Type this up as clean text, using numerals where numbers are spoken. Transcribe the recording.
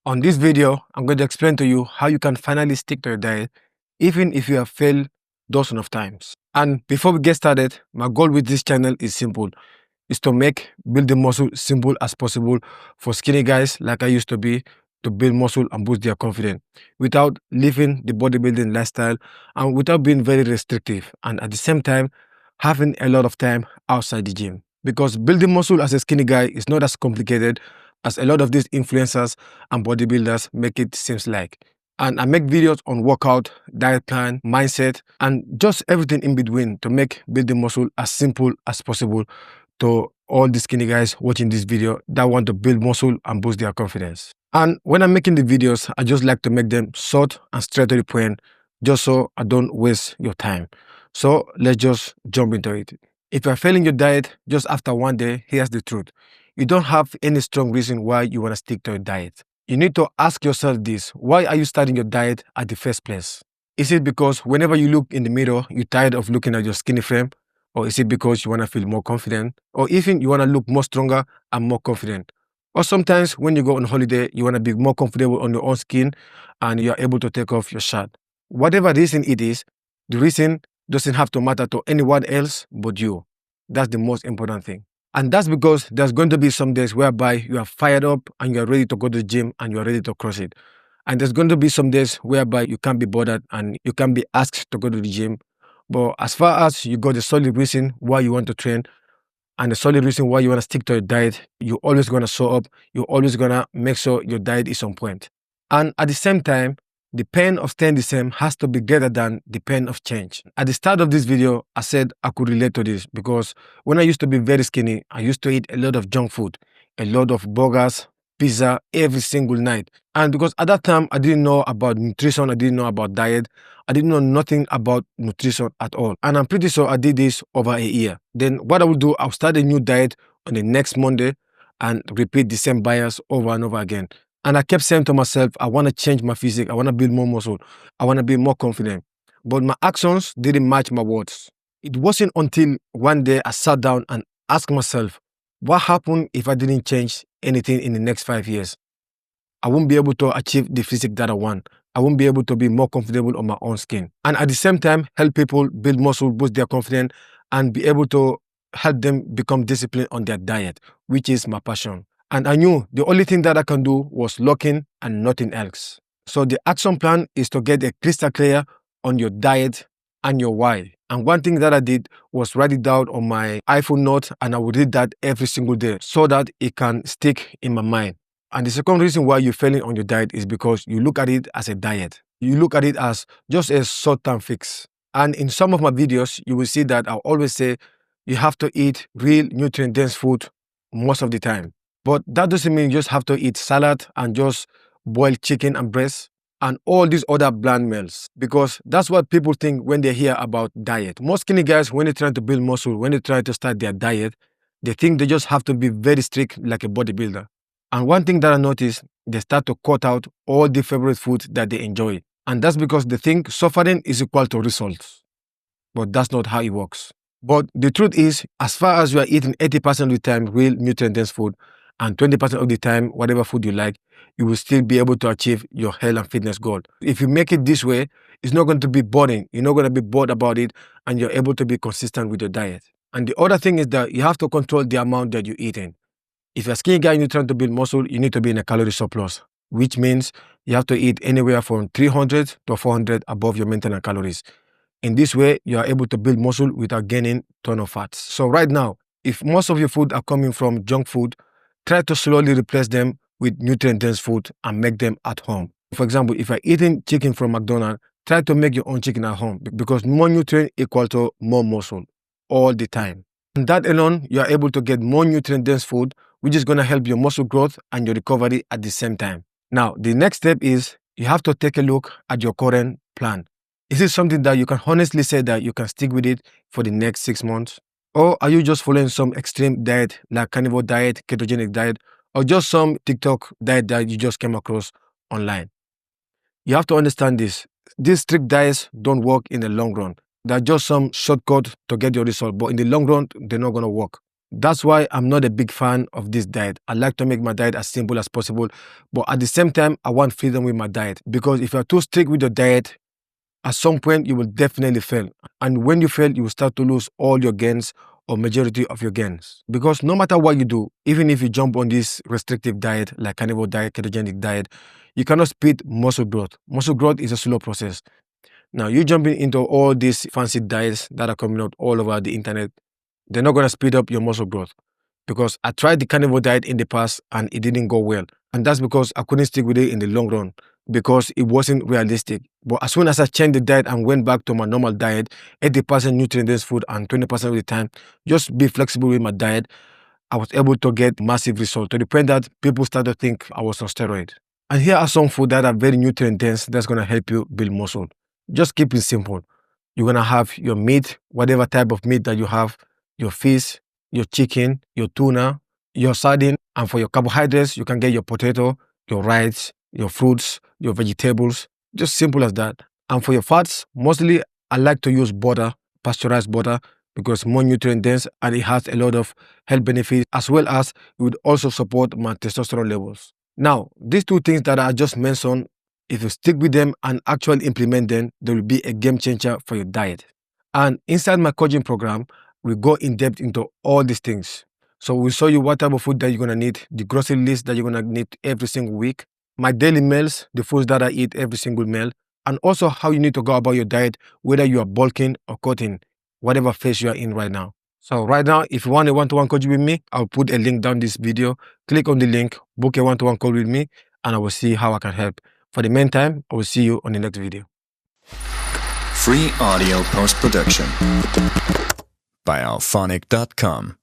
On this video, I'm going to explain to you how you can finally stick to your diet even if you have failed dozens of times. And before we get started, my goal with this channel is simple. Is to make building muscle simple as possible for skinny guys like I used to be, to build muscle and boost their confidence without living the bodybuilding lifestyle and without being very restrictive, and at the same time having a lot of time outside the gym. Because building muscle as a skinny guy is not as complicated as a lot of these influencers and bodybuilders make it seems like. And I make videos on workout, diet plan, mindset, and just everything in between to make building muscle as simple as possible to all the skinny guys watching this video that want to build muscle and boost their confidence. And when I'm making the videos, I just like to make them short and straight to the point, just so I don't waste your time. So let's just jump into it. If you're failing your diet just after one day, here's the truth. You don't have any strong reason why you want to stick to your diet. You need to ask yourself this: why are you starting your diet at the first place? Is it because whenever you look in the mirror, you're tired of looking at your skinny frame? Or is it because you want to feel more confident? Or even you want to look more stronger and more confident? Or sometimes when you go on holiday, you want to be more comfortable on your own skin and you're able to take off your shirt. Whatever reason it is, the reason doesn't have to matter to anyone else but you. That's the most important thing. And that's because there's going to be some days whereby you are fired up and you're ready to go to the gym and you're ready to crush it. And there's going to be some days whereby you can't be bothered and you can't be asked to go to the gym. But as far as you got the solid reason why you want to train and the solid reason why you want to stick to your diet, you're always going to show up. You're always going to make sure your diet is on point. And at the same time, the pain of staying the same has to be greater than the pain of change. At the start of this video, I said I could relate to this because when I used to be very skinny, I used to eat a lot of junk food, a lot of burgers, pizza every single night. And because at that time, I didn't know about nutrition, I didn't know about diet, I didn't know nothing about nutrition at all. And I'm pretty sure I did this over a year. Then what I will do, I'll start a new diet on the next Monday and repeat the same bias over and over again. And I kept saying to myself, I want to change my physique, I want to build more muscle, I want to be more confident. But my actions didn't match my words. It wasn't until one day I sat down and asked myself, what happened if I didn't change anything in the next 5 years? I won't be able to achieve the physique that I want. I won't be able to be more comfortable on my own skin. And at the same time, help people build muscle, boost their confidence, and be able to help them become disciplined on their diet, which is my passion. And I knew the only thing that I can do was lock in and nothing else. So the action plan is to get a crystal clear on your diet and your why. And one thing that I did was write it down on my iPhone note, and I would read that every single day so that it can stick in my mind. And the second reason why you're failing on your diet is because you look at it as a diet. You look at it as just a short-term fix. And in some of my videos, you will see that I always say you have to eat real nutrient-dense food most of the time. But that doesn't mean you just have to eat salad and just boiled chicken and breast and all these other bland meals, because that's what people think when they hear about diet. Most skinny guys, when they try to build muscle, when they try to start their diet, they think they just have to be very strict like a bodybuilder. And one thing that I noticed, they start to cut out all the favorite foods that they enjoy. And that's because they think suffering is equal to results. But that's not how it works. But the truth is, as far as you are eating 80% of the time real nutrient-dense food and 20% of the time whatever food you like, you will still be able to achieve your health and fitness goal. If you make it this way, it's not going to be boring. You're not going to be bored about it, and you're able to be consistent with your diet. And the other thing is that you have to control the amount that you're eating. If you're a skinny guy and you're trying to build muscle, you need to be in a calorie surplus, which means you have to eat anywhere from 300 to 400 above your maintenance calories. In this way, you are able to build muscle without gaining ton of fats. So right now, if most of your food are coming from junk food, try to slowly replace them with nutrient-dense food and make them at home. For example, if you're eating chicken from McDonald's, try to make your own chicken at home, because more nutrient equal to more muscle all the time. And that alone, you are able to get more nutrient-dense food, which is going to help your muscle growth and your recovery at the same time. Now, the next step is you have to take a look at your current plan. Is it something that you can honestly say that you can stick with it for the next 6 months? Or are you just following some extreme diet like carnivore diet, ketogenic diet, or just some TikTok diet that you just came across online? You have to understand this. These strict diets don't work in the long run. They're just some shortcut to get your result, but in the long run, they're not going to work. That's why I'm not a big fan of this diet. I like to make my diet as simple as possible, but at the same time, I want freedom with my diet, because if you're too strict with your diet, at some point you will definitely fail. And when you fail, you will start to lose all your gains or majority of your gains. Because no matter what you do, even if you jump on this restrictive diet like carnivore diet, ketogenic diet, you cannot speed muscle growth. Muscle growth is a slow process. Now, you jumping into all these fancy diets that are coming out all over the internet, they're not going to speed up your muscle growth. Because I tried the carnivore diet in the past and it didn't go well. And that's because I couldn't stick with it in the long run, because it wasn't realistic. But as soon as I changed the diet and went back to my normal diet, 80% nutrient-dense food and 20% of the time, just be flexible with my diet, I was able to get massive results, to the point that people started to think I was on steroid. And here are some food that are very nutrient-dense that's going to help you build muscle. Just keep it simple. You're going to have your meat, whatever type of meat that you have, your fish, your chicken, your tuna, your sardine. And for your carbohydrates, you can get your potato, your rice, your fruits, your vegetables. Just simple as that. And for your fats, mostly I like to use butter, pasteurized butter, because more nutrient dense and it has a lot of health benefits, as well as it would also support my testosterone levels. Now, these two things that I just mentioned, if you stick with them and actually implement them, they will be a game changer for your diet. And inside my coaching program, we go in depth into all these things. So we'll show you what type of food that you're going to need, the grocery list that you're going to need every single week, my daily meals, the foods that I eat every single meal, and also how you need to go about your diet, whether you are bulking or cutting, whatever phase you are in right now. So right now, if you want a one-to-one coach with me, I'll put a link down this video. Click on the link, book a one-to-one call with me, and I will see how I can help. For the meantime, I will see you on the next video. Free audio post-production by alphonic.com.